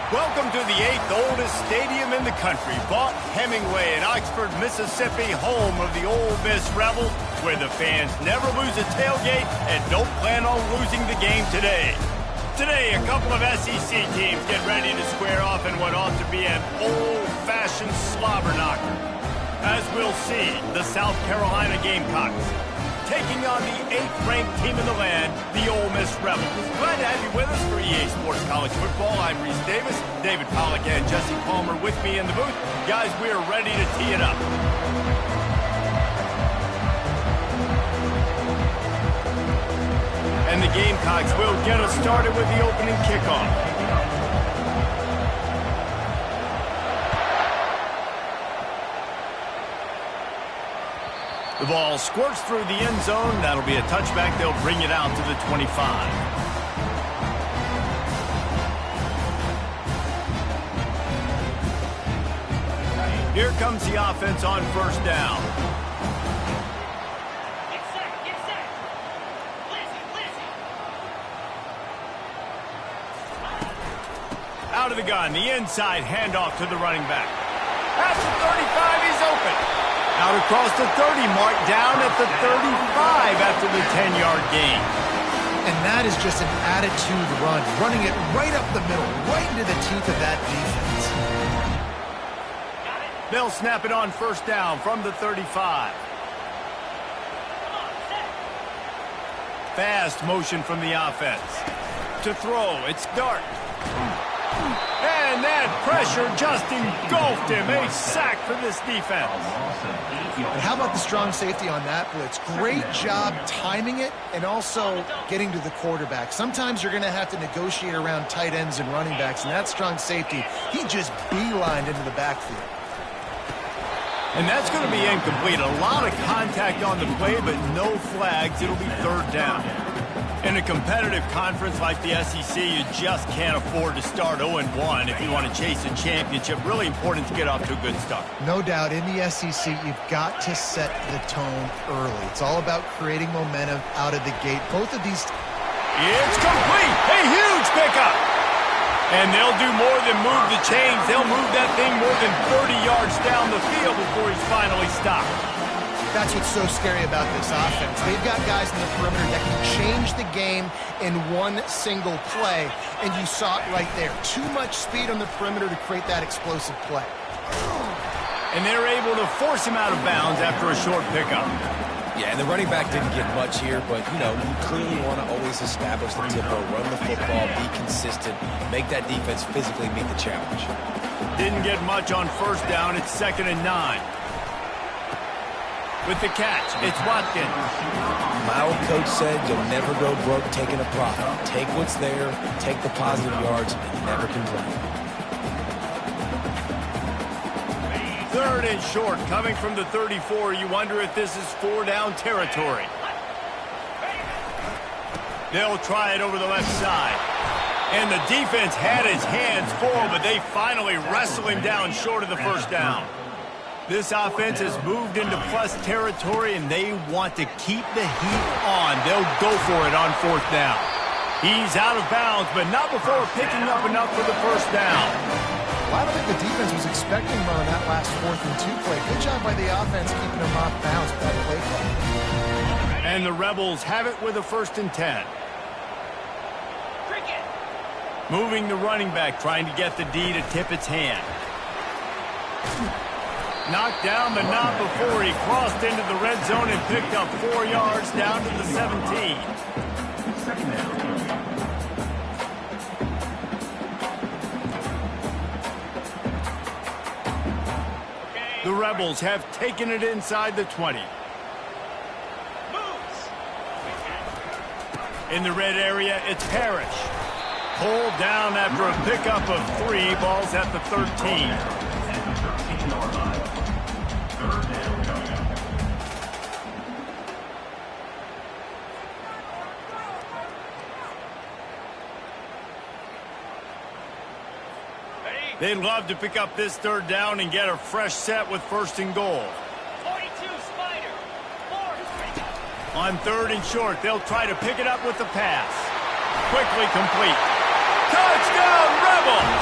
Welcome to the 8th oldest stadium in the country, Vaught Hemingway in Oxford, Mississippi, home of the Ole Miss Rebels, where the fans never lose a tailgate and don't plan on losing the game today. Today, a couple of SEC teams get ready to square off in what ought to be an old-fashioned slobber knocker. As we'll see, the South Carolina Gamecocks taking on the 8th-ranked team in the land, the Ole Miss Rebels. Glad to have you with us for EA Sports College Football. I'm Reese Davis, David Pollack and Jesse Palmer with me in the booth. Guys, we are ready to tee it up. And the Gamecocks will get us started with the opening kickoff. The ball squirts through the end zone. That'll be a touchback. They'll bring it out to the 25. Here comes the offense on first down. Get set. Blitz. Out of the gun, the inside handoff to the running back. Past the 35, he's open. Out across the 30, mark down at the 35 after the 10-yard gain. And that is just an attitude run, running it right up the middle, right into the teeth of that defense. They'll snap it on first down from the 35. Fast motion from the offense. To throw, it's Dart. And that pressure just engulfed him. A sack for this defense. And how about the strong safety on that blitz? Great job timing it and also getting to the quarterback. Sometimes you're going to have to negotiate around tight ends and running backs, and that strong safety, he just beelined into the backfield. And that's going to be incomplete. A lot of contact on the play, but no flags. It'll be third down. In a competitive conference like the SEC, you just can't afford to start 0-1 if you want to chase a championship. Really important to get off to a good start. No doubt, in the SEC, you've got to set the tone early. It's all about creating momentum out of the gate. Both of these... It's complete! A huge pickup! And they'll do more than move the chains. They'll move that thing more than 30 yards down the field before he's finally stopped. That's what's so scary about this offense. They've got guys in the perimeter that can change the game in one single play, and you saw it right there. Too much speed on the perimeter to create that explosive play. And they're able to force him out of bounds after a short pickup. Yeah, and the running back didn't get much here, but, you know, you clearly want to always establish the tempo, run the football, be consistent, make that defense physically meet the challenge. Didn't get much on first down. It's 2nd and 9. With the catch, it's Watkins. My old coach said you'll never go broke taking a profit. Take what's there, take the positive yards, and never complain. 3rd and short, coming from the 34. You wonder if this is 4-down territory. They'll try it over the left side. And the defense had his hands full, but they finally wrestle him down short of the first down. This offense has moved into plus territory, and they want to keep the heat on. They'll go for it on 4th down. He's out of bounds, but not before picking up enough for the first down. Well, I don't think the defense was expecting him on that last 4th and 2 play. Good job by the offense keeping him off bounds with that play call. And the Rebels have it with a 1st and 10. Moving the running back, trying to get the D to tip its hand. Knocked down, but not before he crossed into the red zone and picked up 4 yards down to the 17. The Rebels have taken it inside the 20. In the red area, it's Parrish. Pulled down after a pickup of 3, balls at the 13. They'd love to pick up this 3rd down and get a fresh set with 1st and goal. 42 Spider. 4. On 3rd and short, they'll try to pick it up with the pass. Quickly complete. Touchdown, Rebels!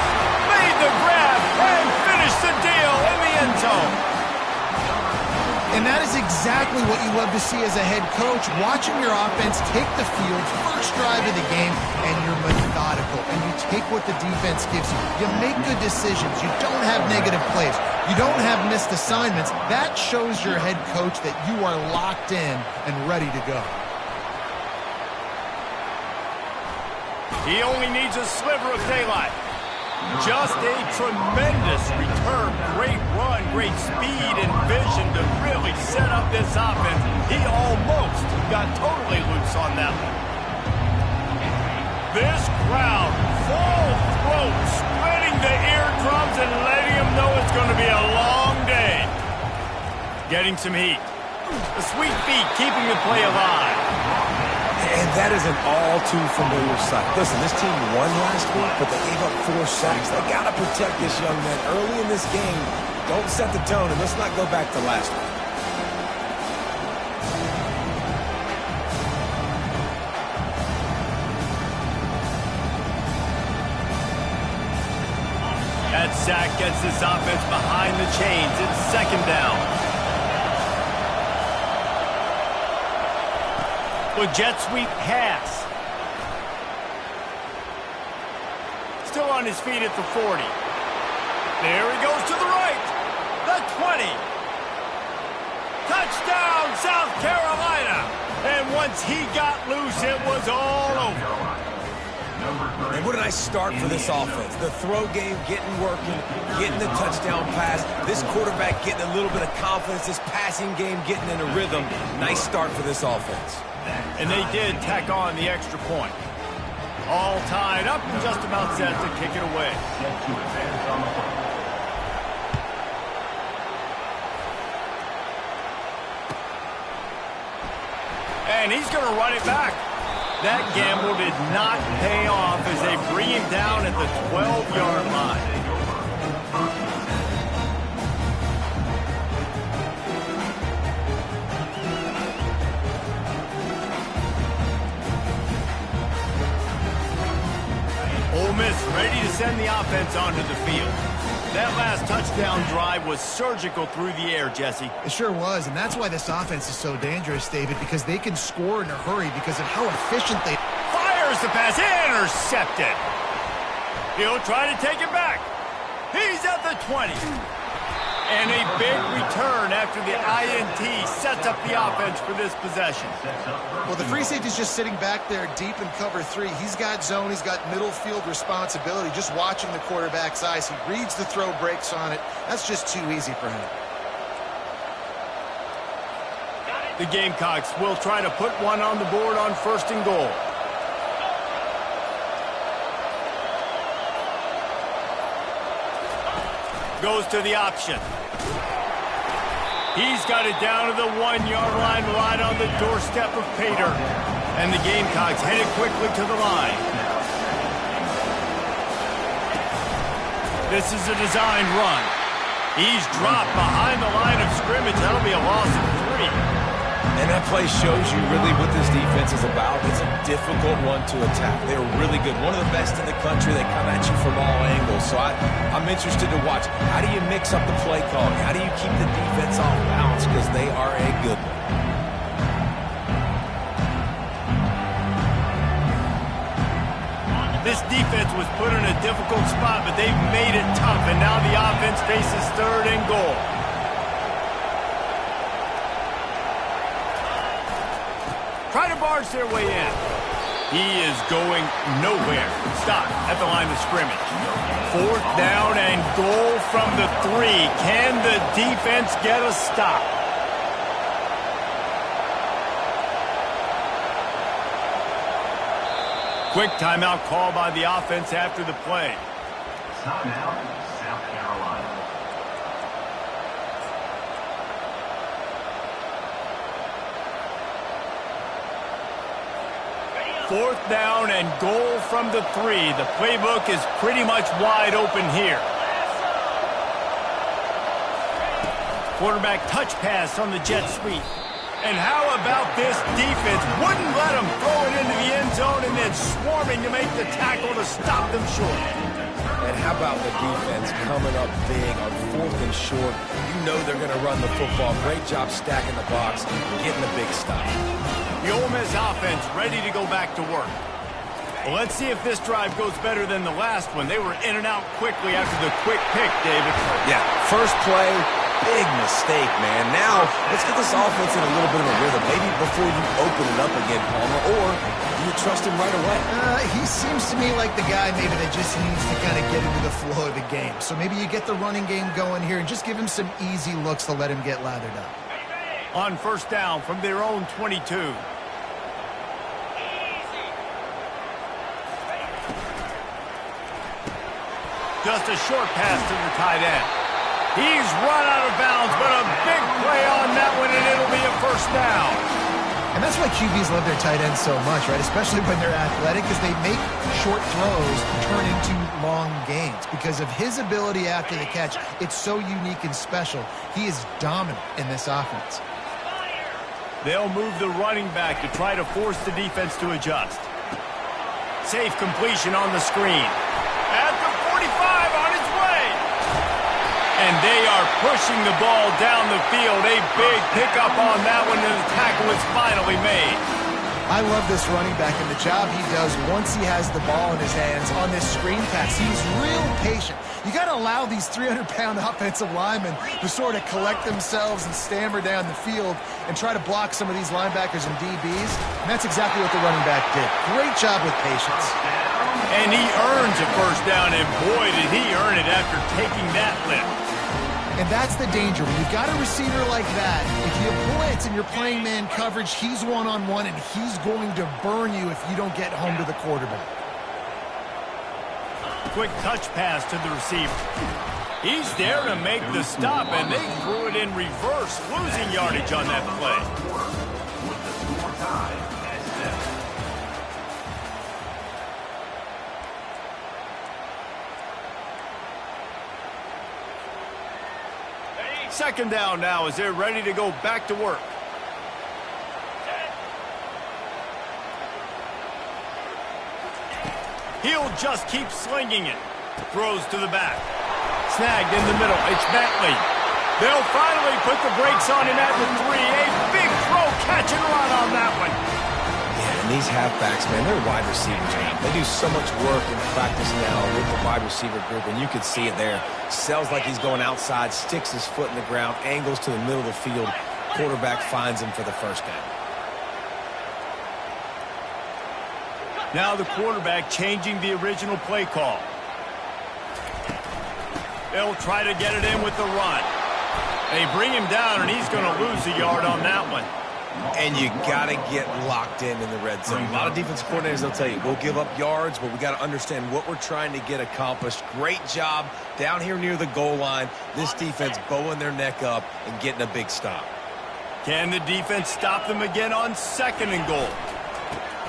Made the grab and finished the deal in the end zone. And that is exactly what you love to see as a head coach, watching your offense take the field, first drive of the game, and you're methodical, and you take what the defense gives you. You make good decisions. You don't have negative plays. You don't have missed assignments. That shows your head coach that you are locked in and ready to go. He only needs a sliver of daylight. Just a tremendous return. Great run, great speed and vision to really set up this offense. He almost got totally loose on that one. This crowd, full throat, spreading the eardrums and letting them know it's going to be a long day. Getting some heat. The sweet feet keeping the play alive. And that is an all-too-familiar sight. Listen, this team won last week, but they gave up 4 sacks. They got to protect this young man early in this game. Don't set the tone, and let's not go back to last week. That sack gets this offense behind the chains. It's second down. With jet sweep pass. Still on his feet at the 40. There he goes to the right. The 20. Touchdown, South Carolina. And once he got loose, it was all over. And what a nice start for this offense. The throw game getting working, getting the touchdown pass. This quarterback getting a little bit of confidence. This passing game getting in a rhythm. Nice start for this offense. And they did tack on the extra point. All tied up and just about set to kick it away. And he's going to run it back. That gamble did not pay off as they bring him down at the 12-yard line. Ole Miss ready to send the offense onto the field. That last touchdown drive was surgical through the air, Jesse. It sure was, and that's why this offense is so dangerous, David, because they can score in a hurry because of how efficient they... Fires the pass, intercepted. He'll try to take it back. He's at the 20. And a big return after the INT sets up the offense for this possession. Well, the free safety's just sitting back there deep in cover 3. He's got zone. He's got middle field responsibility, just watching the quarterback's eyes. He reads the throw, breaks on it. That's just too easy for him. The Gamecocks will try to put one on the board on 1st and goal. Goes to the option. He's got it down to the 1-yard line right on the doorstep of Pater. And the Gamecocks headed quickly to the line. This is a designed run. He's dropped behind the line of scrimmage. That'll be a loss of 3. And that play shows you really what this defense is about. It's a difficult one to attack. They're really good. One of the best in the country. They come at you from all angles. So I'm interested to watch. How do you mix up the play calling? How do you keep the defense off balance? Because they are a good one. This defense was put in a difficult spot, but they've made it tough. And now the offense faces 3rd and goal. Try to barge their way in. He is going nowhere. Stop at the line of scrimmage. 4th down and goal from the 3. Can the defense get a stop? Quick timeout call by the offense after the play. Timeout, South Carolina. 4th down and goal from the 3. The playbook is pretty much wide open here. Quarterback touch pass on the jet sweep. And how about this defense? Wouldn't let them throw it into the end zone and then swarming to make the tackle to stop them short. And how about the defense coming up big on 4th and short? You know they're going to run the football. Great job stacking the box, getting the big stop. The Ole Miss offense ready to go back to work. Well, let's see if this drive goes better than the last one. They were in and out quickly after the quick pick, David. Yeah, first play, big mistake, man. Now, let's get this offense in a little bit of a rhythm. Maybe before you open it up again, Palmer, or do you trust him right away? He seems to me like the guy maybe that just needs to kind of get into the flow of the game. So maybe you get the running game going here and just give him some easy looks to let him get lathered up. On first down from their own 22. Just a short pass to the tight end. He's run out of bounds, but a big play on that one, and it'll be a first down. And that's why QBs love their tight ends so much, right? Especially when they're athletic, because they make short throws turn into long gains. Because of his ability after the catch, it's so unique and special. He is dominant in this offense. They'll move the running back to try to force the defense to adjust. Safe completion on the screen. At the 45 on its way. And they are pushing the ball down the field. A big pickup on that one, and the tackle is finally made. I love this running back and the job he does once he has the ball in his hands on this screen pass. He's real patient. You got to allow these 300-pound offensive linemen to sort of collect themselves and stammer down the field and try to block some of these linebackers and DBs. And that's exactly what the running back did. Great job with patience. And he earns a first down, and boy, did he earn it after taking that lift. And that's the danger. When you've got a receiver like that, if you blitz and you're playing man coverage, he's one-on-one, and he's going to burn you if you don't get home to the quarterback. Quick touch pass to the receiver. He's there to make the stop, and they threw it in reverse, losing yardage on that play. With the score tied at 7. Second down now as they're ready to go back to work. He'll just keep slinging it. Throws to the back. Snagged in the middle. It's Bentley. They'll finally put the brakes on him at the 3. A big throw, catch and run on that one. Yeah, and these halfbacks, man, they're wide receivers, man. They do so much work in practice now with the wide receiver group, and you can see it there. Sells like he's going outside, sticks his foot in the ground, angles to the middle of the field. Quarterback finds him for the first down. Now the quarterback changing the original play call. They'll try to get it in with the run. They bring him down, and he's going to lose a yard on that one. And you got to get locked in the red zone. A lot of defense coordinators, they'll tell you, we'll give up yards, but we got to understand what we're trying to get accomplished. Great job down here near the goal line. This defense bowing their neck up and getting a big stop. Can the defense stop them again on second and goal?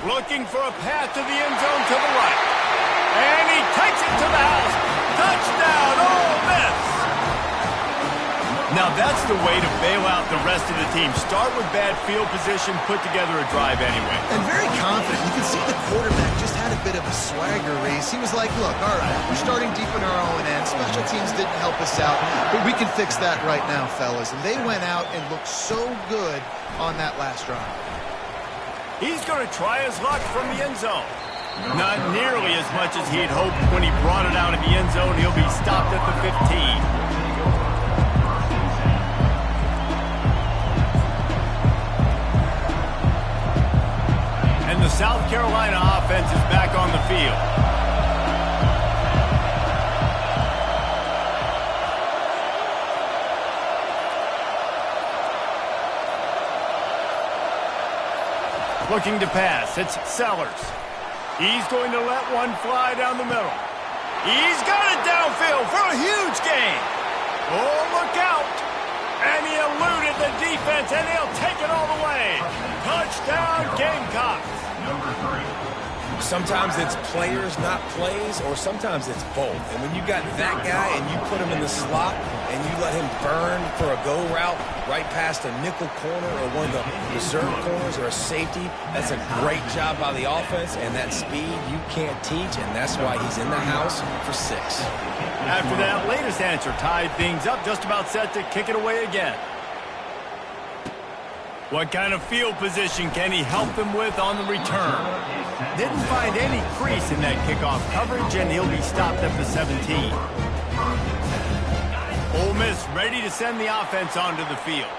Looking for a path to the end zone to the right. And he takes it to the house. Touchdown, Ole Miss! Now that's the way to bail out the rest of the team. Start with bad field position, put together a drive anyway. And very confident. You can see the quarterback just had a bit of a swagger race. He was like, look, all right, we're starting deep in our own end. Special teams didn't help us out, but we can fix that right now, fellas. And they went out and looked so good on that last drive. He's going to try his luck from the end zone. Not nearly as much as he'd hoped when he brought it out of the end zone. He'll be stopped at the 15. And the South Carolina offense is back on the field. Looking to pass. It's Sellers. He's going to let one fly down the middle. He's got it downfield for a huge gain. Oh, look out. And he eluded the defense, and he'll take it all the way. Touchdown, Gamecocks. Number 3. Sometimes it's players, not plays, or sometimes it's both. And when you got that guy and you put him in the slot and you let him burn for a go route right past a nickel corner or one of the reserve corners or a safety, that's a great job by the offense, and that speed you can't teach, and that's why he's in the house for 6. After that latest answer tied things up, just about set to kick it away again. What kind of field position can he help them with on the return? Didn't find any crease in that kickoff coverage, and he'll be stopped at the 17. Ole Miss ready to send the offense onto the field.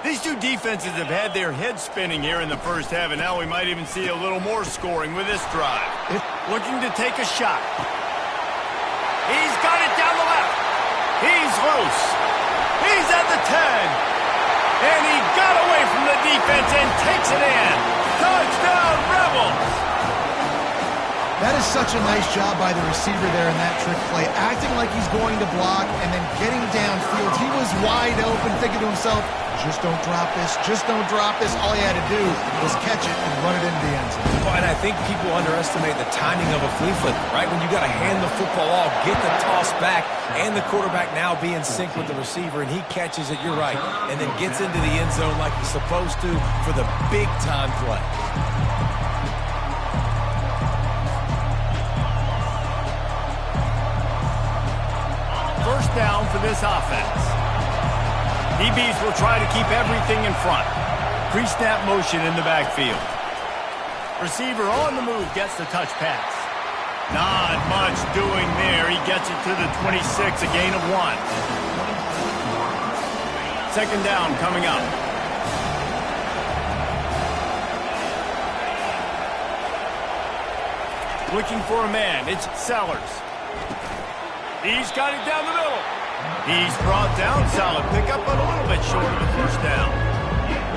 These two defenses have had their heads spinning here in the first half, and now we might even see a little more scoring with this drive. Looking to take a shot. He's got it down the left. He's loose. He's at the 10. And he got away from the defense and takes it in. Touchdown, Rebels! That is such a nice job by the receiver there in that trick play, acting like he's going to block and then getting downfield. He was wide open, thinking to himself, just don't drop this, just don't drop this. All he had to do was catch it and run it into the end zone. Well, and I think people underestimate the timing of a flea flicker, right? When you got to hand the football off, get the toss back, and the quarterback now be in sync with the receiver, and he catches it, you're right, and then gets into the end zone like he's supposed to for the big-time play. First down for this offense. DBs will try to keep everything in front. Pre-snap motion in the backfield. Receiver on the move gets the touch pass. Not much doing there. He gets it to the 26, a gain of 1. Second down coming up. Looking for a man. It's Sellers. He's got it down the middle. He's brought down. Solid pickup, but a little bit short of the first down.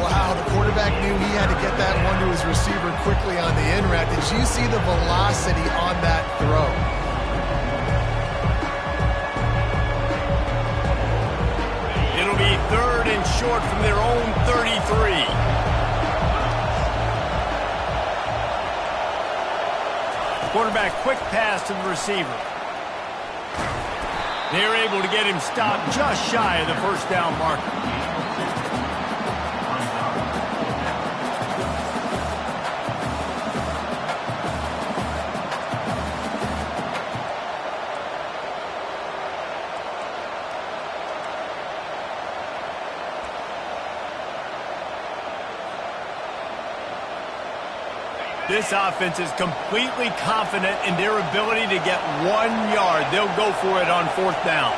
Wow, the quarterback knew he had to get that one to his receiver quickly on the in route. Did you see the velocity on that throw? It'll be 3rd and short from their own 33. Quarterback quick pass to the receiver. They're able to get him stopped just shy of the first down marker. This offense is completely confident in their ability to get 1 yard. They'll go for it on 4th down.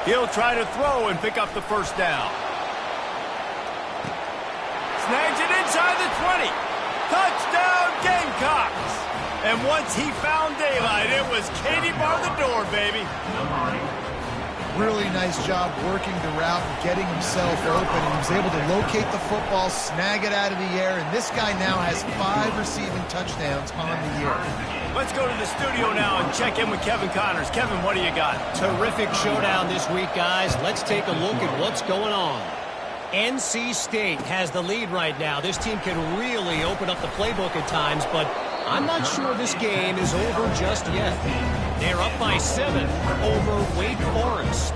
He'll try to throw and pick up the first down. Snags it inside the 20. Touchdown, Gamecocks! And once he found daylight, it was Katie bar the door, baby. Really nice job working the route and getting himself open. He was able to locate the football, snag it out of the air, and this guy now has 5 receiving touchdowns on the year. Let's go to the studio now and check in with Kevin Connors. Kevin, what do you got? Terrific showdown this week, guys. Let's take a look at what's going on. NC State has the lead right now. This team can really open up the playbook at times, but I'm not sure this game is over just yet. They're up by 7 over Wake Forest.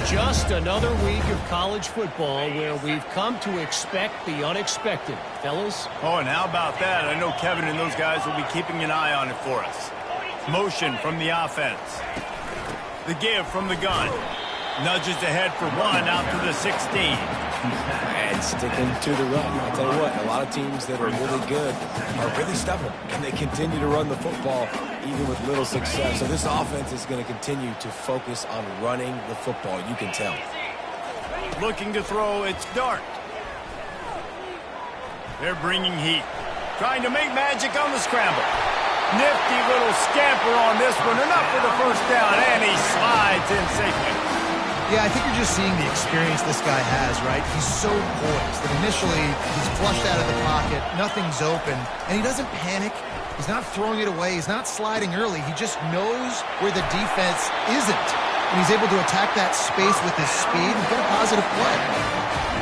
Just another week of college football where we've come to expect the unexpected. Fellas? Oh, and how about that? I know Kevin and those guys will be keeping an eye on it for us. Motion from the offense. The give from the gun. Nudges ahead for 1 out to the 16. And sticking to the run. I'll tell you what, a lot of teams that are really good are really stubborn, and they continue to run the football even with little success. So this offense is going to continue to focus on running the football. You can tell. Looking to throw, it's Dart. They're bringing heat. Trying to make magic on the scramble. Nifty little scamper on this one. Enough for the first down, and he slides in safely. Yeah, I think you're just seeing the experience this guy has, right? He's so poised that initially he's flushed out of the pocket, nothing's open, and he doesn't panic. He's not throwing it away. He's not sliding early. He just knows where the defense isn't, and he's able to attack that space with his speed and get a positive play.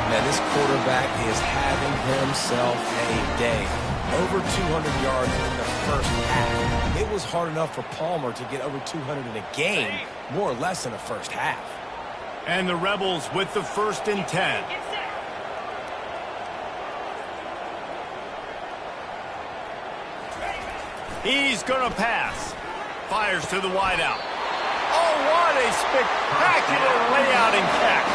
Man, this quarterback is having himself a day. Over 200 yards in the first half. It was hard enough for Palmer to get over 200 in a game, more or less in the first half. And the Rebels with the 1st and 10. Get set. He's going to pass. Fires to the wideout. Oh, what a spectacular layout and catch.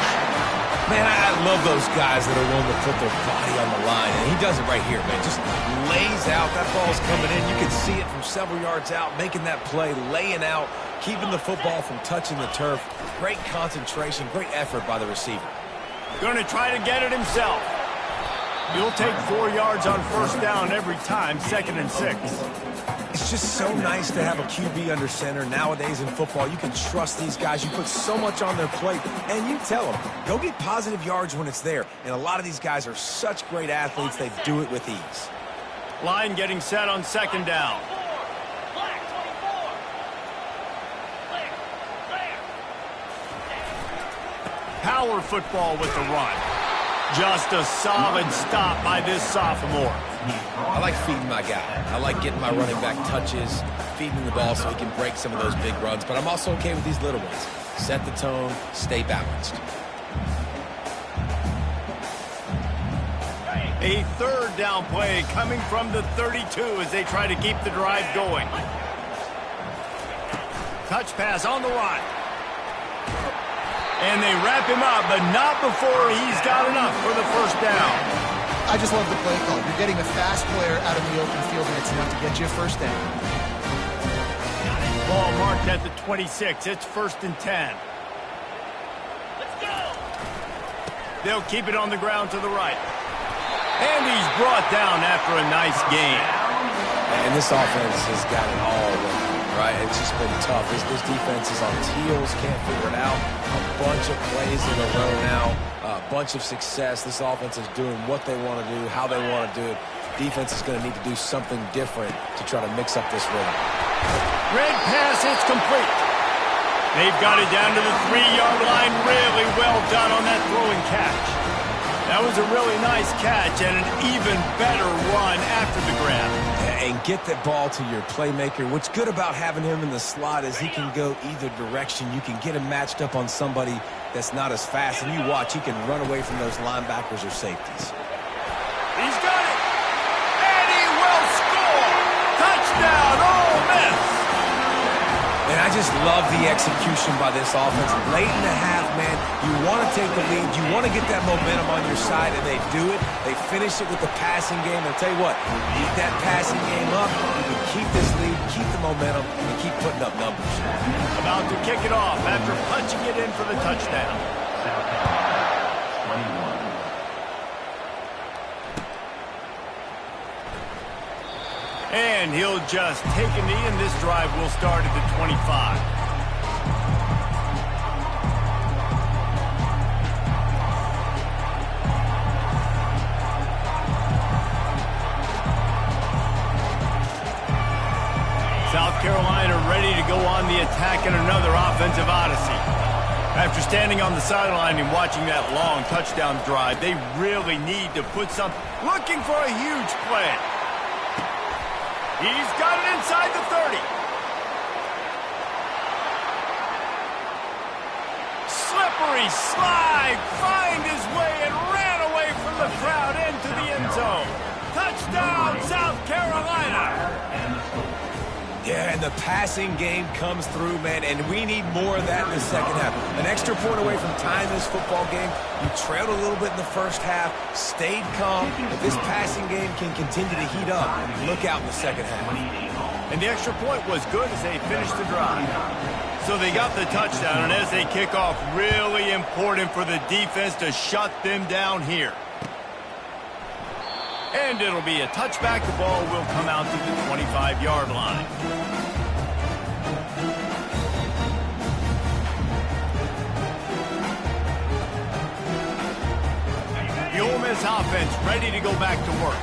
Man, I love those guys that are willing to put their body on the line, and he does it right here, man. Just lays out. That ball's coming in. You can see it from several yards out, making that play, laying out, keeping the football from touching the turf. Great concentration, great effort by the receiver. Going to try to get it himself. He'll take 4 yards on 1st down every time, 2nd and 6. It's just so nice to have a QB under center. Nowadays in football, you can trust these guys. You put so much on their plate, and you tell them, go get positive yards when it's there. And a lot of these guys are such great athletes, they do it with ease. Line getting set on 2nd down. Black 24. Clear. Power football with the run. Just a solid stop by this sophomore. I like feeding my guy. I like getting my running back touches, feeding the ball so he can break some of those big runs. But I'm also okay with these little ones. Set the tone, stay balanced. A 3rd down play coming from the 32 as they try to keep the drive going. Touch pass on the run. And they wrap him up, but not before he's got enough for the 1st down. I just love the play call. You're getting a fast player out in the open field, and it's enough to get you a 1st down. Ball marked at the 26. It's 1st and 10. Let's go. They'll keep it on the ground to the right. And he's brought down after a nice gain. And this offense has got it all working, right? It's just been tough. This defense is on heels, can't figure it out. A bunch of plays in a row now, a bunch of success. This offense is doing what they want to do, how they want to do it. Defense is going to need to do something different to try to mix up this rhythm. Red pass, it's complete. They've got it down to the 3-yard line. Really well done on that throw and catch. That was a really nice catch and an even better run after the grab. And get that ball to your playmaker. What's good about having him in the slot is he can go either direction. You can get him matched up on somebody that's not as fast, and you watch, he can run away from those linebackers or safeties. He's got it. And he will score. Touchdown, Ole Miss. And I just love the execution by this offense. Late in the half, man, you want to take the lead. You want to get that momentum on your side, and they do it. They finish it with the passing game. I'll tell you what, keep that passing game up. You can keep this lead, keep the momentum, and keep putting up numbers. About to kick it off after punching it in for the touchdown. 21. And he'll just take a knee, and this drive will start at the 25. South Carolina ready to go on the attack in another offensive odyssey. After standing on the sideline and watching that long touchdown drive, they really need to put something, looking for a huge play. He's got it inside the 30. Slippery slide, find his way and ran away from the crowd into the end zone. Touchdown, South Carolina. Yeah, and the passing game comes through, man, and we need more of that in the second half. An extra point away from tying this football game. You trailed a little bit in the first half, stayed calm. If this passing game can continue to heat up, look out in the second half. And the extra point was good as they finished the drive. So they got the touchdown, and as they kick off, really important for the defense to shut them down here. And it'll be a touchback. The ball will come out to the 25-yard line. The Ole Miss offense ready to go back to work.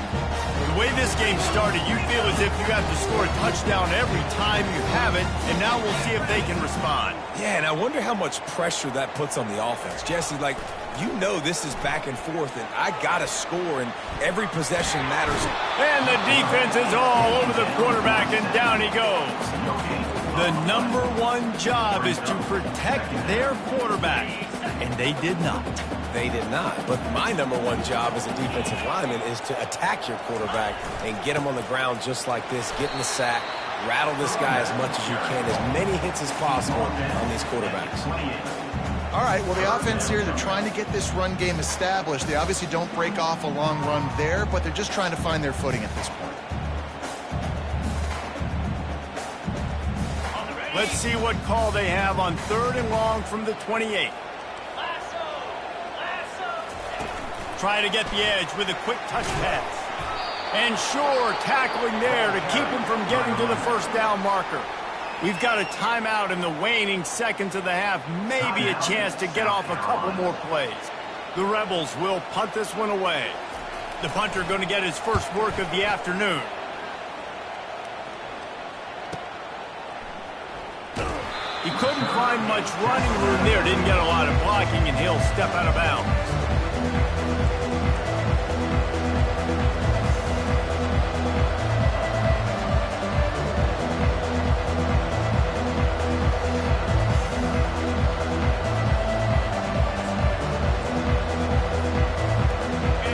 The way this game started, you feel as if you have to score a touchdown every time you have it, and now we'll see if they can respond. Yeah, and I wonder how much pressure that puts on the offense. Jesse, like, You know this is back and forth, and I got to score, and every possession matters. And the defense is all over the quarterback, and down he goes. The number one job is to protect their quarterback, and they did not. They did not. But my number one job as a defensive lineman is to attack your quarterback and get him on the ground just like this, get in the sack, rattle this guy as much as you can, as many hits as possible on these quarterbacks. All right, well, the offense here, they're trying to get this run game established. They obviously don't break off a long run there, but they're just trying to find their footing at this point. Let's see what call they have on 3rd and long from the 28. Try to get the edge with a quick touch pass. And sure, tackling there to keep him from getting to the first down marker. We've got a timeout in the waning seconds of the half. Maybe a chance to get off a couple more plays. The Rebels will punt this one away. The punter going to get his first work of the afternoon. He couldn't find much running room there. Didn't get a lot of blocking, and he'll step out of bounds.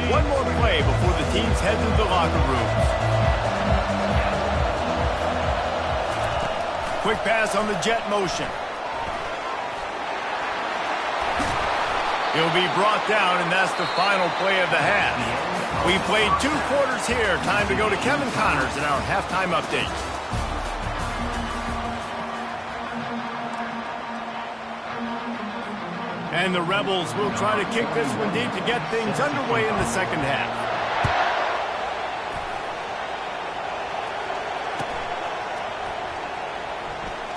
One more play before the teams head to the locker rooms. Quick pass on the jet motion. He'll be brought down, and that's the final play of the half. We played 2 quarters here. Time to go to Kevin Connors in our halftime update. And the Rebels will try to kick this one deep to get things underway in the second half.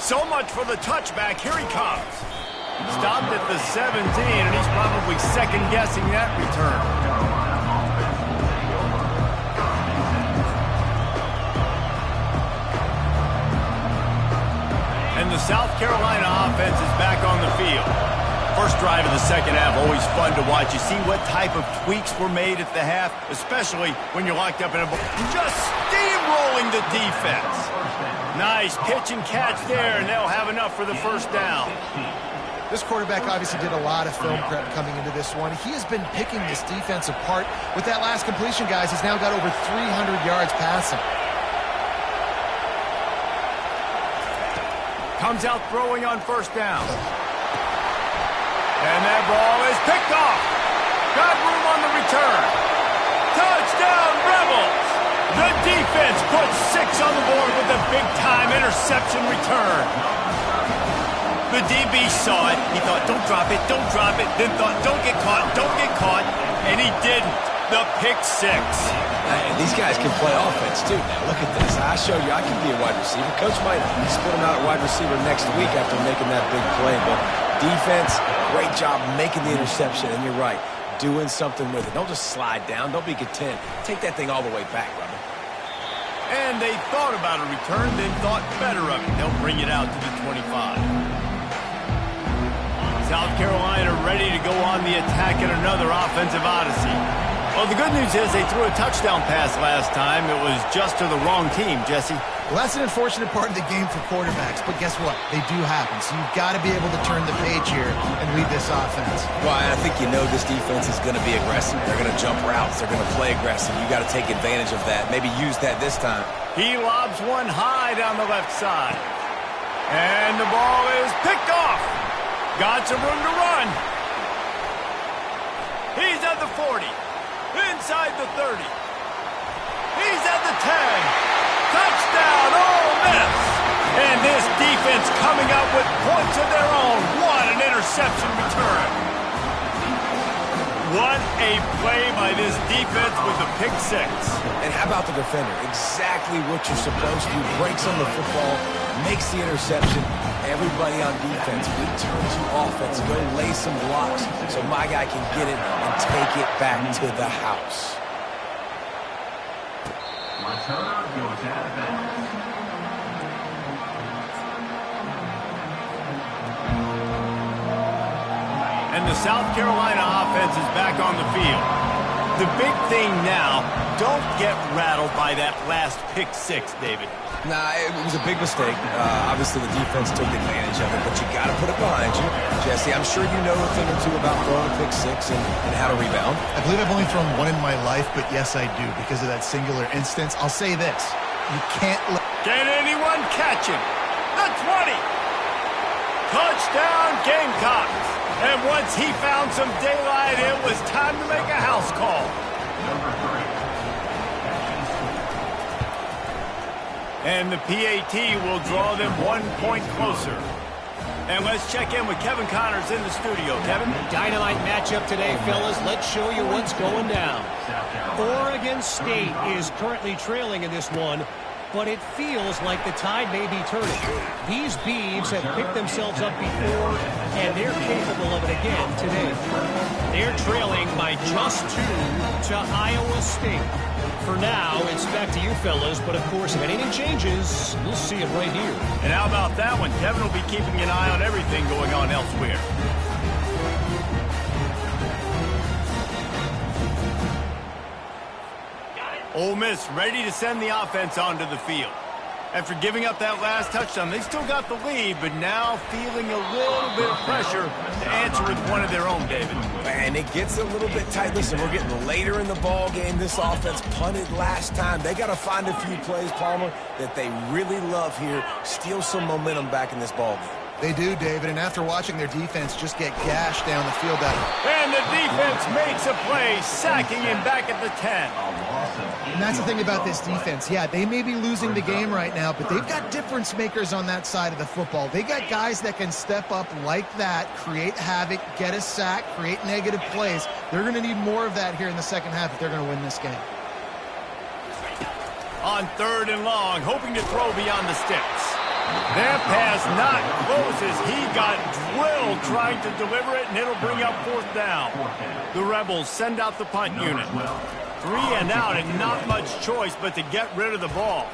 So much for the touchback. Here he comes. Stopped at the 17, and he's probably second-guessing that return. And the South Carolina offense is back on the field. First drive of the second half, always fun to watch. You see what type of tweaks were made at the half, especially when you're locked up in a... Just steamrolling the defense. Nice pitch and catch there, and they'll have enough for the first down. This quarterback obviously did a lot of film prep coming into this one. He has been picking this defense apart. With that last completion, guys, he's now got over 300 yards passing. Comes out throwing on first down. And that ball is picked off. Got room on the return. Touchdown, Rebels! The defense puts 6 on the board with a big-time interception return. The DB saw it. He thought, don't drop it, don't drop it. Then thought, don't get caught, don't get caught. And he didn't. The pick 6. And these guys can play offense, too. Now, look at this. I showed you I can be a wide receiver. Coach might split him out at wide receiver next week after making that big play. But defense, great job making the interception. And you're right, doing something with it. Don't just slide down. Don't be content. Take that thing all the way back, brother. And they thought about a return, then thought better of it. They'll bring it out to the 25. South Carolina ready to go on the attack in another offensive odyssey. Well, the good news is they threw a touchdown pass last time. It was just to the wrong team, Jesse. Well, that's an unfortunate part of the game for quarterbacks, but guess what? They do happen, so you've got to be able to turn the page here and lead this offense. Well, I think you know this defense is going to be aggressive. They're going to jump routes. They're going to play aggressive. You got to take advantage of that. Maybe use that this time. He lobs one high down the left side. And the ball is picked off. Got some room to run. He's at the 40. Inside the 30. He's at the 10. Touchdown, Ole Miss! And this defense coming out with points of their own. What an interception return. What a play by this defense with the pick 6. And how about the defender? Exactly what you're supposed to do. Breaks on the football, makes the interception. Everybody on defense, we turn to offense. Go lay some blocks so my guy can get it and take it back to the house. Return goes out of bounds. and the South Carolina offense is back on the field. The big thing now, don't get rattled by that last pick six, David. Nah, it was a big mistake. Obviously, the defense took advantage of it, but you got to put it behind you. Jesse, I'm sure you know a thing or two about throwing a pick six and how to rebound. I believe I've only thrown one in my life, but yes, I do, because of that singular instance. I'll say this. You can't let... Can anyone catch him? The 20! Touchdown, Gamecocks! And once he found some daylight, it was time to make a house call. Number 3. And the PAT will draw them 1 point closer. And let's check in with Kevin Connors in the studio. Kevin? Dynamite matchup today, fellas. Let's show you what's going down. Oregon State is currently trailing in this one, but it feels like the tide may be turning. These Beavs have picked themselves up before, and they're capable of it again today. They're trailing by just 2 to Iowa State. For now, it's back to you fellas, but of course, if anything changes, we'll see it right here. And how about that one? Kevin will be keeping an eye on everything going on elsewhere. Ole Miss ready to send the offense onto the field. After giving up that last touchdown, they still got the lead, but now feeling a little bit of pressure to answer with one of their own, David. And it gets a little bit tight. Listen, we're getting later in the ball game. This offense punted last time. They got to find a few plays, Palmer, that they really love here. Steal some momentum back in this ball game. They do, David, and after watching their defense just get gashed down the field out. And the defense makes a play, sacking him back at the 10. And that's the thing about this defense. Yeah, they may be losing the game right now, but they've got difference makers on that side of the football. They got guys that can step up like that, create havoc, get a sack, create negative plays. They're going to need more of that here in the second half if they're going to win this game. On 3rd and long, hoping to throw beyond the sticks. That pass not close as he got drilled trying to deliver it, and it'll bring up 4th down. The Rebels send out the punt unit. 3 and out, and not much choice but to get rid of the ball.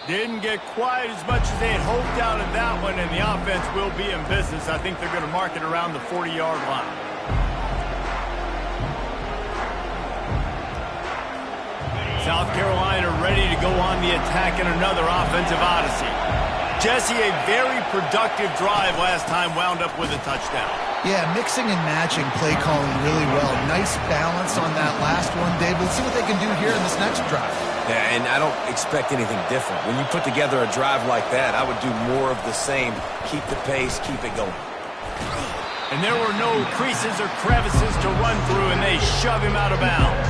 Didn't get quite as much as they had hoped out of that one, and the offense will be in business. I think they're going to mark it around the 40-yard line. South Carolina ready to go on the attack in another offensive odyssey. Jesse, a very productive drive last time wound up with a touchdown. Yeah, mixing and matching play calling really well. Nice balance on that last one, Dave. Let's see what they can do here in this next drive. Yeah, and I don't expect anything different. When you put together a drive like that, I would do more of the same. Keep the pace, keep it going. And there were no creases or crevices to run through, and they shove him out of bounds.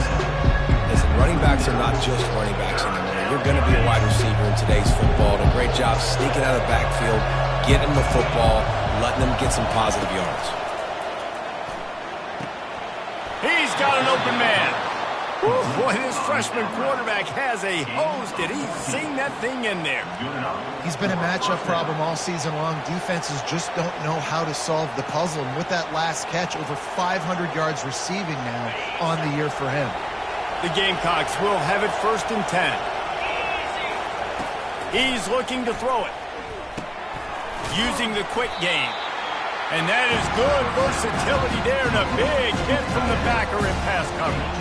Listen, running backs are not just running backs anymore. You're going to be a wide receiver in today's football. And a great job sneaking out of the backfield, getting the football, letting them get some positive yards. He's got an open man. Woo, boy, this freshman quarterback has a hose. Did he sing that thing in there? He's been a matchup problem all season long. Defenses just don't know how to solve the puzzle. And with that last catch, over 500 yards receiving now on the year for him. The Gamecocks will have it 1st and 10. He's looking to throw it. Using the quick game. And that is good versatility there, and a big hit from the backer in pass coverage.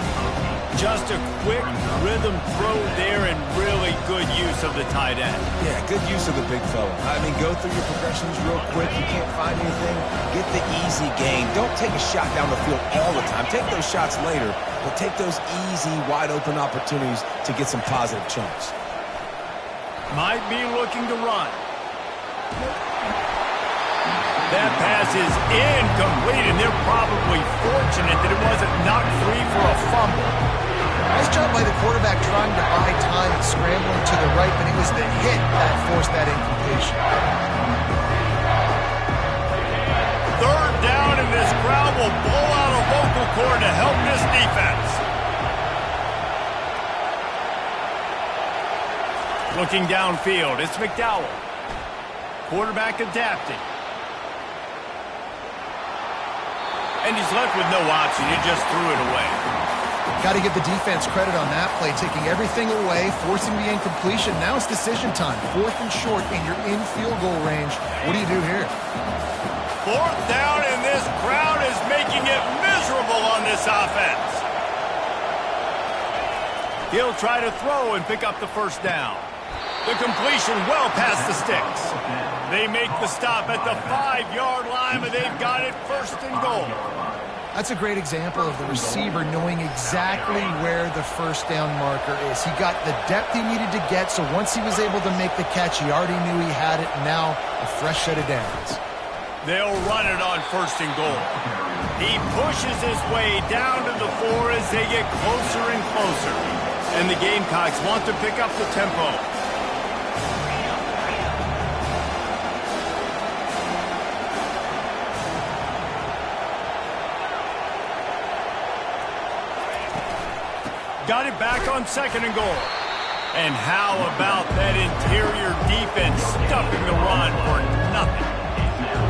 Just a quick rhythm throw there, and really good use of the tight end. Yeah, good use of the big fella. I mean, go through your progressions real quick. You can't find anything, get the easy gain. Don't take a shot down the field all the time. Take those shots later, but take those easy, wide-open opportunities to get some positive chunks. Might be looking to run. That pass is incomplete, and they're probably fortunate that it wasn't knocked free for a fumble. Nice job by the quarterback trying to buy time and scrambling to the right, but it was the hit that forced that incompletion. 3rd down, and this crowd will blow out a vocal cord to help this defense. Looking downfield, it's McDowell. Quarterback adapting. And he's left with no option. He just threw it away. Got to give the defense credit on that play, taking everything away, forcing the incompletion. Now it's decision time. 4th and short, and you're in field goal range. What do you do here? 4th down, and this crowd is making it miserable on this offense. He'll try to throw and pick up the 1st down. The completion well past the sticks. They make the stop at the 5-yard line, but they've got it 1st and goal. That's a great example of the receiver knowing exactly where the 1st down marker is. He got the depth he needed to get, so once he was able to make the catch, he already knew he had it, and now a fresh set of downs. They'll run it on 1st and goal. He pushes his way down to the 4 as they get closer and closer. And the Gamecocks want to pick up the tempo. Got it back on 2nd and goal. And how about that interior defense stuffing the run for nothing?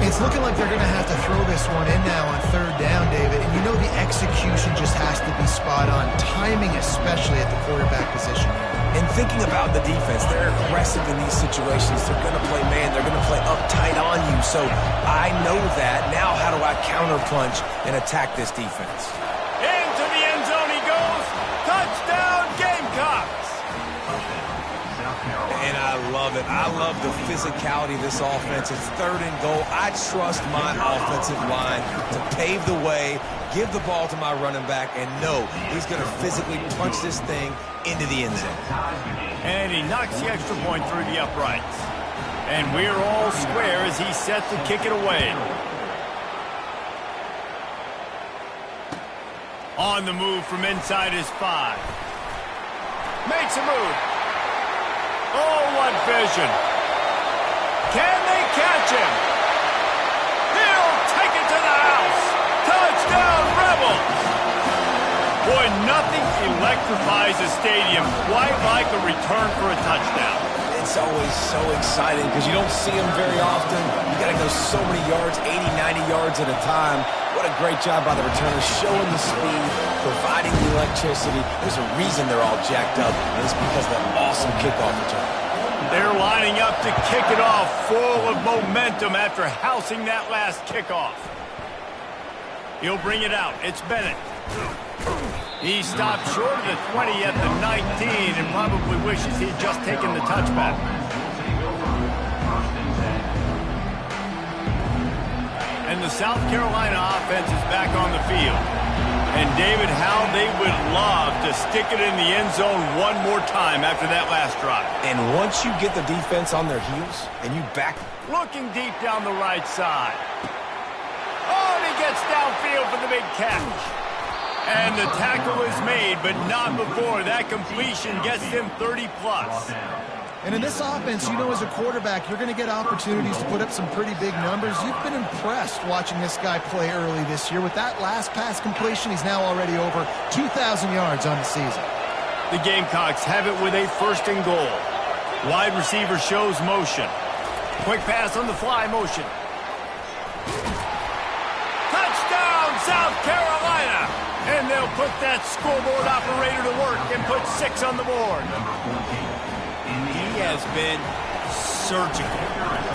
It's looking like they're going to have to throw this one in now on 3rd down, David. And you know the execution just has to be spot on. Timing especially at the quarterback position. And thinking about the defense, they're aggressive in these situations. They're going to play man. They're going to play uptight on you. So I know that. Now how do I counterpunch and attack this defense? Into the end zone he goes. Touchdown, Gamecocks! And I love it. I love the physicality of this offense. It's 3rd and goal. I trust my offensive line to pave the way, give the ball to my running back, and know he's going to physically punch this thing into the end zone. And he knocks the extra point through the uprights. And we're all square as he's set to kick it away. On the move from inside his 5. Makes a move. Oh, what vision. Can they catch him? He'll take it to the house. Touchdown, Rebels. Boy, nothing electrifies a stadium quite like a return for a touchdown. It's always so exciting because you don't see them very often. You got to go so many yards, 80, 90 yards at a time. What a great job by the returners, showing the speed, providing the electricity. There's a reason they're all jacked up, and it's because of that awesome kickoff return. They're lining up to kick it off, full of momentum after housing that last kickoff. He'll bring it out. It's Bennett. He stopped short of the 20 at the 19 and probably wishes he'd just taken the touchback. And the South Carolina offense is back on the field. And David, how they would love to stick it in the end zone one more time after that last drive. And once you get the defense on their heels and you back... Looking deep down the right side. Oh, and he gets downfield for the big catch. And the tackle is made, but not before that completion gets them 30-plus. And in this offense, you know, as a quarterback, you're going to get opportunities to put up some pretty big numbers. You've been impressed watching this guy play early this year. With that last pass completion, he's now already over 2,000 yards on the season. The Gamecocks have it with a 1st and goal. Wide receiver shows motion. Quick pass on the fly motion. Touchdown, South Carolina! And they'll put that scoreboard operator to work and put 6 on the board. He has been surgical.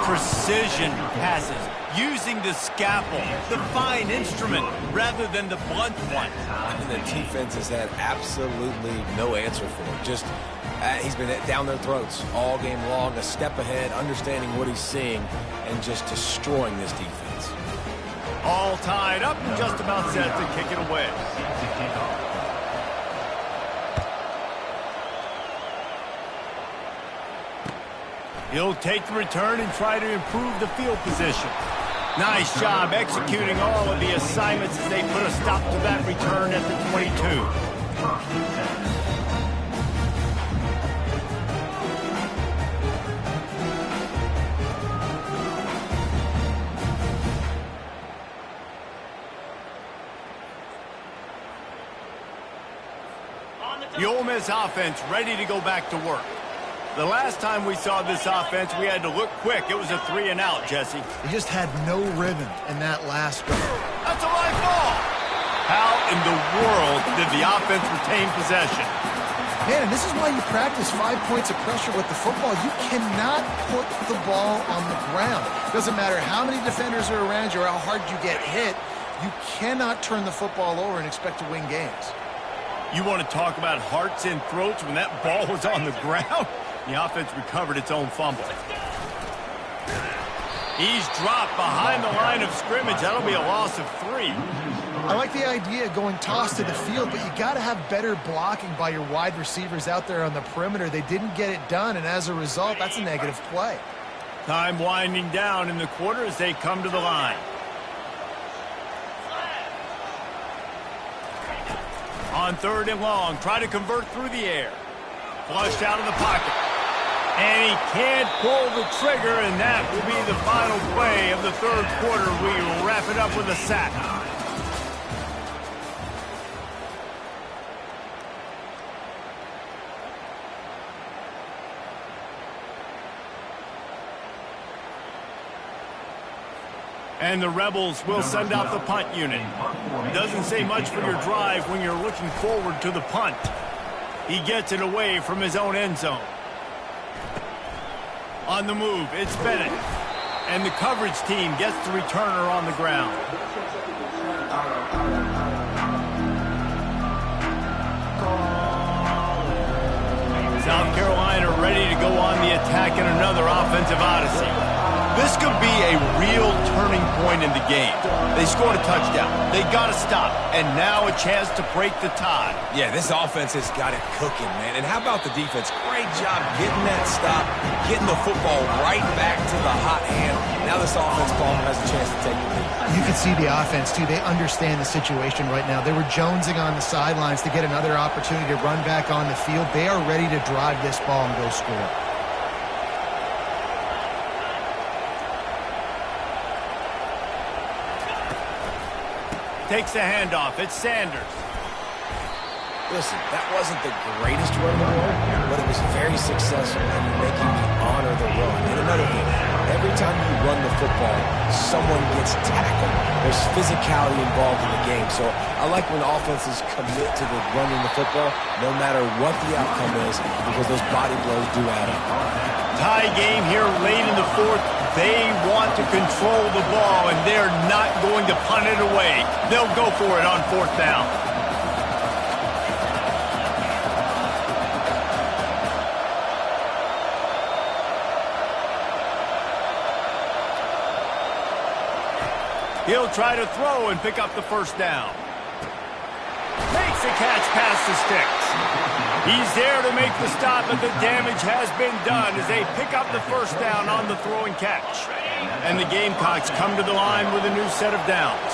Precision passes. Using the scalpel, the fine instrument, rather than the blunt one. And the defense has had absolutely no answer for it. Just, he's been down their throats all game long, a step ahead, understanding what he's seeing, and just destroying this defense. All tied up and just about set to kick it away. He'll take the return and try to improve the field position. Nice job executing all of the assignments as they put a stop to that return at the 22. The Ole Miss offense ready to go back to work. The last time we saw this offense, we had to look quick. It was a 3 and out, Jesse. He just had no rhythm in that last drive. That's a live ball. How in the world did the offense retain possession? Man, and this is why you practice 5 points of pressure with the football. You cannot put the ball on the ground. Doesn't matter how many defenders are around you or how hard you get hit. You cannot turn the football over and expect to win games. You want to talk about hearts and throats when that ball was on the ground? The offense recovered its own fumble. He's dropped behind the line of scrimmage. That'll be a loss of 3. I like the idea of going toss to the field, but you got to have better blocking by your wide receivers out there on the perimeter. They didn't get it done, and as a result, that's a negative play. Time winding down in the quarter as they come to the line. On 3rd and long, try to convert through the air. Flushed out of the pocket. And he can't pull the trigger, and that will be the final play of the 3rd quarter. We will wrap it up with a sack. And the Rebels will send out the punt unit. Doesn't say much for your drive when you're looking forward to the punt. He gets it away from his own end zone. On the move, it's Bennett. And the coverage team gets the returner on the ground. South Carolina ready to go on the attack in another offensive odyssey. This could be a real turning point in the game. They scored a touchdown. They got to stop. And now a chance to break the tie. Yeah, this offense has got it cooking, man. And how about the defense? Great job getting that stop, getting the football right back to the hot hand. Now this offense has a chance to take the lead. You can see the offense, too. They understand the situation right now. They were jonesing on the sidelines to get another opportunity to run back on the field. They are ready to drive this ball and go score. Takes the handoff. It's Sanders. Listen, that wasn't the greatest run in the world, but it was very successful in making me honor the run. And another thing, every time you run the football, someone gets tackled. There's physicality involved in the game. So I like when offenses commit to the running the football, no matter what the outcome is, because those body blows do add up. Tie game here late in the 4th. They want to control the ball, and they're not going to punt it away. They'll go for it on 4th down. He'll try to throw and pick up the 1st down. Makes the catch past the sticks. He's there to make the stop, but the damage has been done as they pick up the 1st down on the throw and catch. And the Gamecocks come to the line with a new set of downs.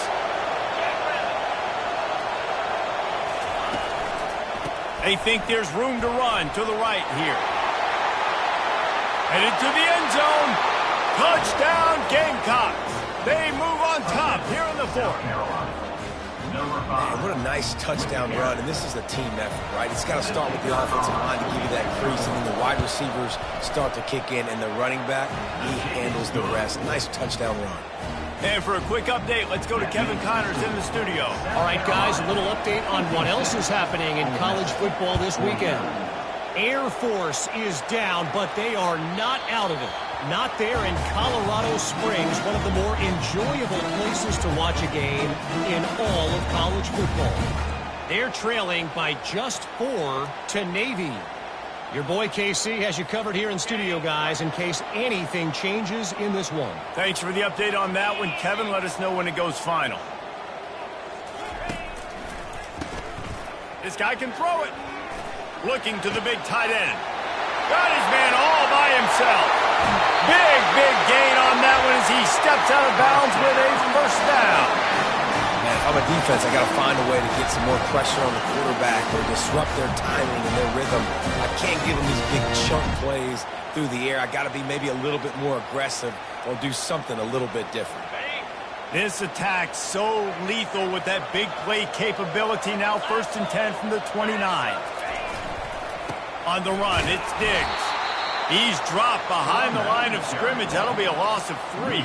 They think there's room to run to the right here. Headed to the end zone. Touchdown, Gamecocks. They move on top here in the 4th. Man, what a nice touchdown run, and this is a team effort, right? It's got to start with the offensive line to give you that crease, and then the wide receivers start to kick in, and the running back, he handles the rest. Nice touchdown run. And for a quick update, let's go to Kevin Connors in the studio. All right, guys, a little update on what else is happening in college football this weekend. Air Force is down, but they are not out of it. Not there in Colorado Springs, one of the more enjoyable places to watch a game in all of college football. They're trailing by just 4 to Navy. Your boy KC has you covered here in studio, guys, in case anything changes in this one. Thanks for the update on that one, Kevin. Let us know when it goes final. This guy can throw it. Looking to the big tight end. Got his man all by himself. Big gain on that one as he steps out of bounds with a 1st down. Man, if I'm a defense, I got to find a way to get some more pressure on the quarterback or disrupt their timing and their rhythm. I can't give them these big chunk plays through the air. I got to be maybe a little bit more aggressive or do something a little bit different. This attack so lethal with that big play capability. Now 1st and 10 from the 29. On the run, it's Diggs. He's dropped behind the line of scrimmage. That'll be a loss of 3.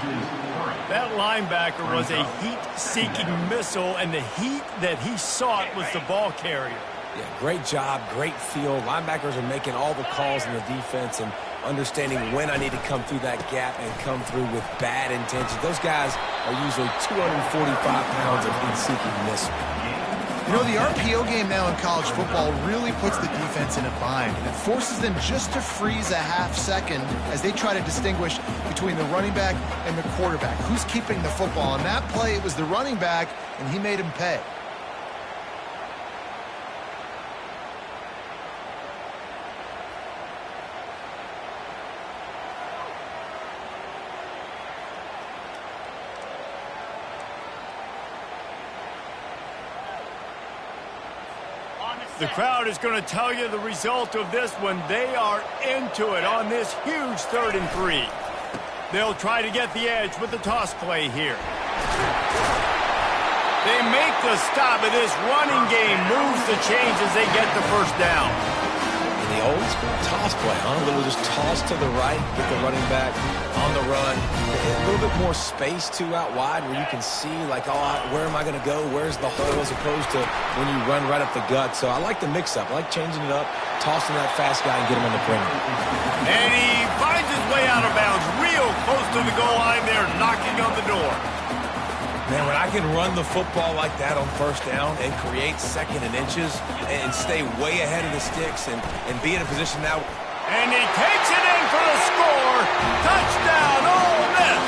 That linebacker was a heat-seeking missile, and the heat that he sought was the ball carrier. Yeah, great job, great feel. Linebackers are making all the calls in the defense and understanding when I need to come through that gap and come through with bad intentions. Those guys are usually 245 pounds of heat-seeking missile. You know, the RPO game now in college football really puts the defense in a bind, and it forces them just to freeze a half second as they try to distinguish between the running back and the quarterback. Who's keeping the football? On that play, it was the running back, and he made him pay. The crowd is going to tell you the result of this when they are into it on this huge 3rd and 3. They'll try to get the edge with the toss play here. They make the stop, and this running game moves the chains as they get the first down. In the old school toss play, huh? A little just toss to the right, get the running back on the run. A little bit more space, too, out wide where you can see, like, oh, where am I going to go? Where's the hole as opposed to when you run right up the gut. So I like the mix-up. I like changing it up, tossing that fast guy and get him on the perimeter. And he finds his way out of bounds real close to the goal line there, knocking on the door. Man, when I can run the football like that on first down and create 2nd and inches and stay way ahead of the sticks and be in a position now. And he takes it in for the score. Touchdown, Ole Miss.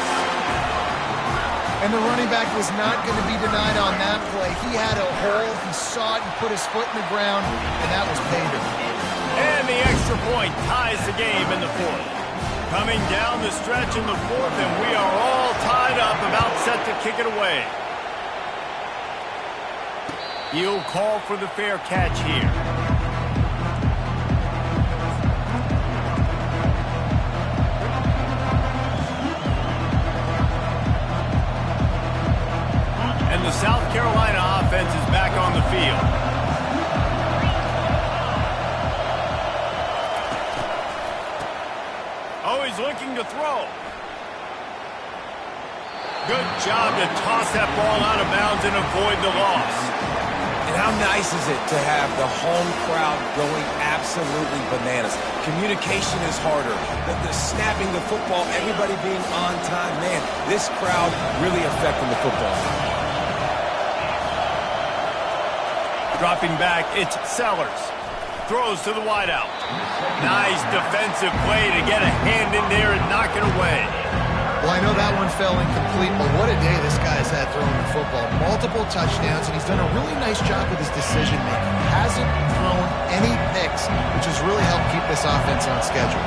And the running back was not going to be denied on that play. He had a hole, he saw it, and put his foot in the ground, and that was paydirt. And the extra point ties the game in the 4th. Coming down the stretch in the 4th, and we are all tied up, about set to kick it away. He'll call for the fair catch here. And the South Carolina offense is back on the field. He's looking to throw. Good job to toss that ball out of bounds and avoid the loss. And how nice is it to have the home crowd going absolutely bananas? Communication is harder. The snapping the football, everybody being on time. Man, this crowd really affecting the football. Dropping back, it's Sellers. Throws to the wideout. Nice defensive play to get a hand in there and knock it away. Well, I know that one fell incomplete, but what a day this guy's had throwing the football. Multiple touchdowns, and he's done a really nice job with his decision-making. Hasn't thrown any picks, which has really helped keep this offense on schedule.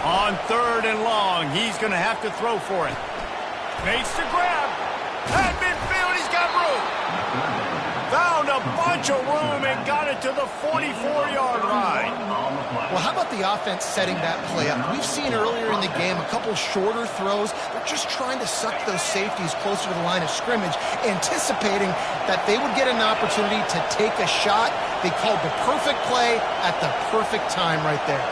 On 3rd and long, he's going to have to throw for it. Makes the grab. At midfield, he's got room. Found a bunch of room and got it to the 44-yard line. Well, how about the offense setting that play up? We've seen earlier in the game a couple shorter throws. They're just trying to suck those safeties closer to the line of scrimmage, anticipating that they would get an opportunity to take a shot. They called the perfect play at the perfect time right there.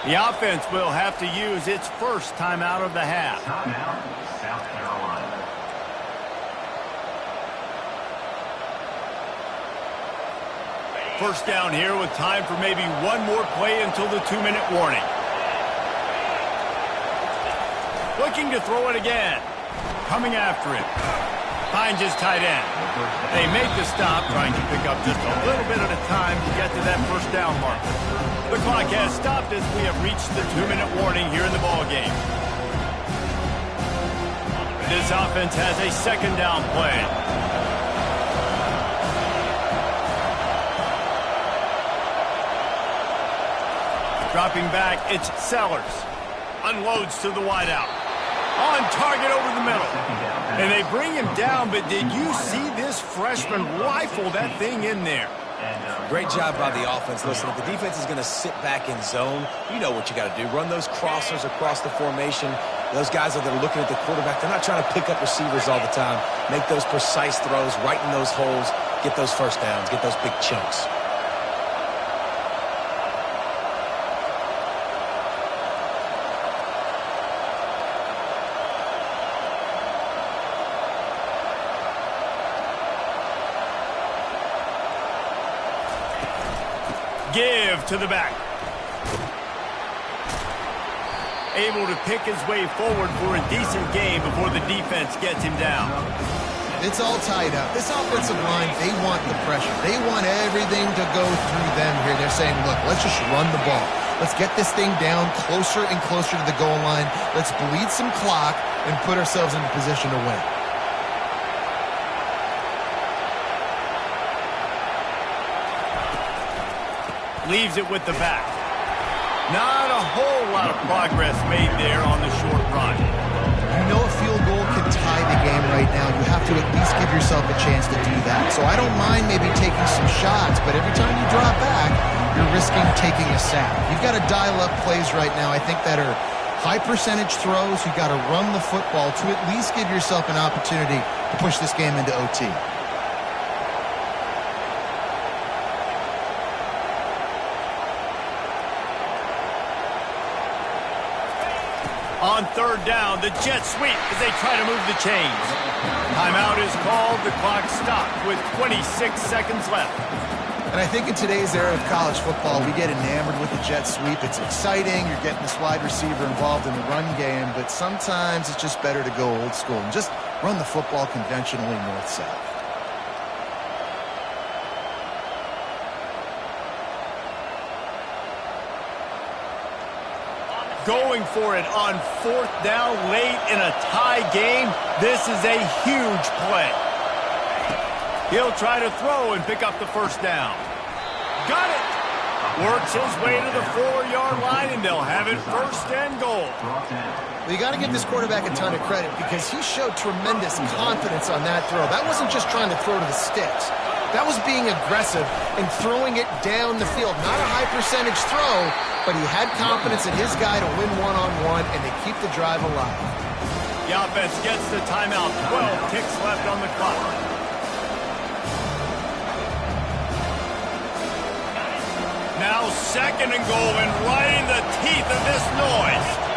The offense will have to use its first timeout of the half. Timeout, South Carolina. First down here with time for maybe one more play until the 2-minute warning. Looking to throw it again. Coming after it. Finds his tight end. They make the stop, trying to pick up just a little bit at a time to get to that first down mark. The clock has stopped as we have reached the 2-minute warning here in the ballgame. This offense has a second down play. Dropping back, it's Sellers. Unloads to the wideout. On target over the middle. And they bring him down, but did you see this freshman rifle that thing in there? Great job by the offense. Listen, if the defense is going to sit back in zone, you know what you got to do. Run those crossers across the formation. Those guys that are looking at the quarterback, they're not trying to pick up receivers all the time. Make those precise throws, right in those holes, get those first downs, get those big chunks. Give to the back. Able to pick his way forward for a decent game before the defense gets him down. It's all tied up. This offensive line, they want the pressure. They want everything to go through them here. They're saying, look, let's just run the ball. Let's get this thing down closer and closer to the goal line. Let's bleed some clock and put ourselves in a position to win. Leaves it with the back. Not a whole lot of progress made there on the short run. You know a field goal can tie the game right now. You have to at least give yourself a chance to do that. So I don't mind maybe taking some shots, but every time you drop back, you're risking taking a sack. You've got to dial up plays right now, I think, that are high percentage throws. You've got to run the football to at least give yourself an opportunity to push this game into OT. On third down, the jet sweep as they try to move the chains. Timeout is called. The clock stopped with 26 seconds left. And I think in today's era of college football, we get enamored with the jet sweep. It's exciting. You're getting this wide receiver involved in the run game, but sometimes it's just better to go old school and just run the football conventionally north-south. Going for it on fourth down late in a tie game. This is a huge play. He'll try to throw and pick up the first down. Got it. Works his way to the 4-yard line, and they'll have it first and goal. Well, you got to give this quarterback a ton of credit because he showed tremendous confidence on that throw. That wasn't just trying to throw to the sticks. That was being aggressive and throwing it down the field. Not a high percentage throw, but he had confidence in his guy to win one-on-one and to keep the drive alive. The offense gets the timeout. 12 ticks left on the clock. Now second and goal, and right in the teeth of this noise.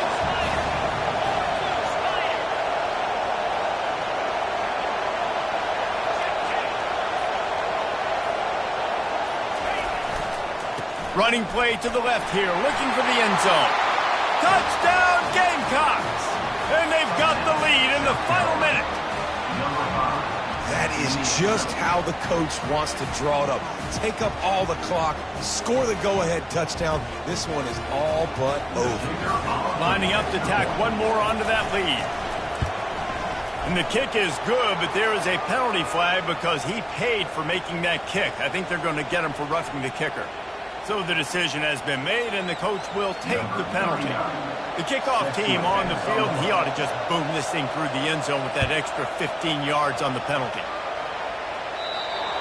Running play to the left here, looking for the end zone. Touchdown, Gamecocks! And they've got the lead in the final minute. That is just how the coach wants to draw it up. Take up all the clock, score the go-ahead touchdown. This one is all but over. Lining up to tack one more onto that lead. And the kick is good, but there is a penalty flag because he paid for making that kick. I think they're going to get him for roughing the kicker. So the decision has been made, and the coach will take the penalty. The kickoff team on the field, and he ought to just boom this thing through the end zone with that extra 15 yards on the penalty.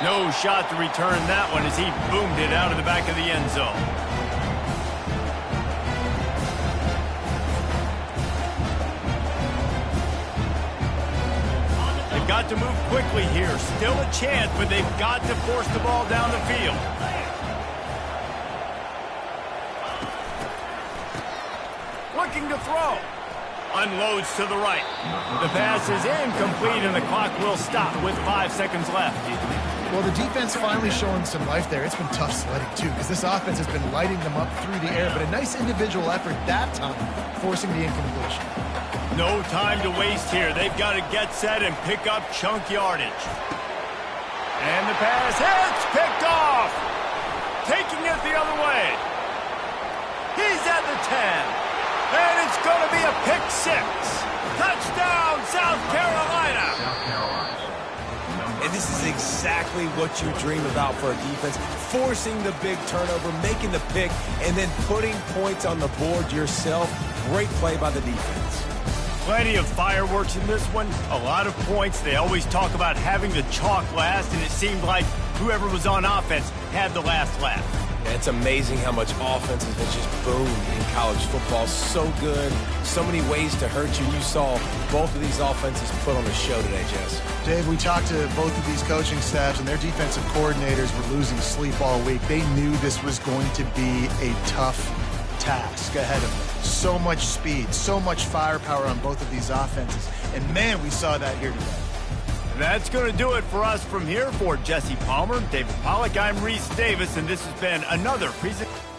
No shot to return that one as he boomed it out of the back of the end zone. They've got to move quickly here. Still a chance, but they've got to force the ball down the field. Looking to throw. Unloads to the right. The pass is incomplete, and the clock will stop with 5 seconds left. Well, the defense finally showing some life there. It's been tough sledding, too, because this offense has been lighting them up through the air, but a nice individual effort that time, forcing the incompletion. No time to waste here. They've got to get set and pick up chunk yardage. And the pass hits, picked off. Taking it the other way. He's at the 10. And it's going to be a pick six. Touchdown, South Carolina. And this is exactly what you dream about for a defense. Forcing the big turnover, making the pick, and then putting points on the board yourself. Great play by the defense. Plenty of fireworks in this one, a lot of points. They always talk about having the chalk last, and it seemed like whoever was on offense had the last laugh. Yeah, it's amazing how much offense has just boomed in college football. So good, so many ways to hurt you. You saw both of these offenses put on a show today, Jess. Dave, we talked to both of these coaching staffs, and their defensive coordinators were losing sleep all week. They knew this was going to be a tough task ahead of them. So much speed, so much firepower on both of these offenses. And, man, we saw that here today. That's going to do it for us from here. For Jesse Palmer, David Pollack, I'm Reese Davis, and this has been another presentation.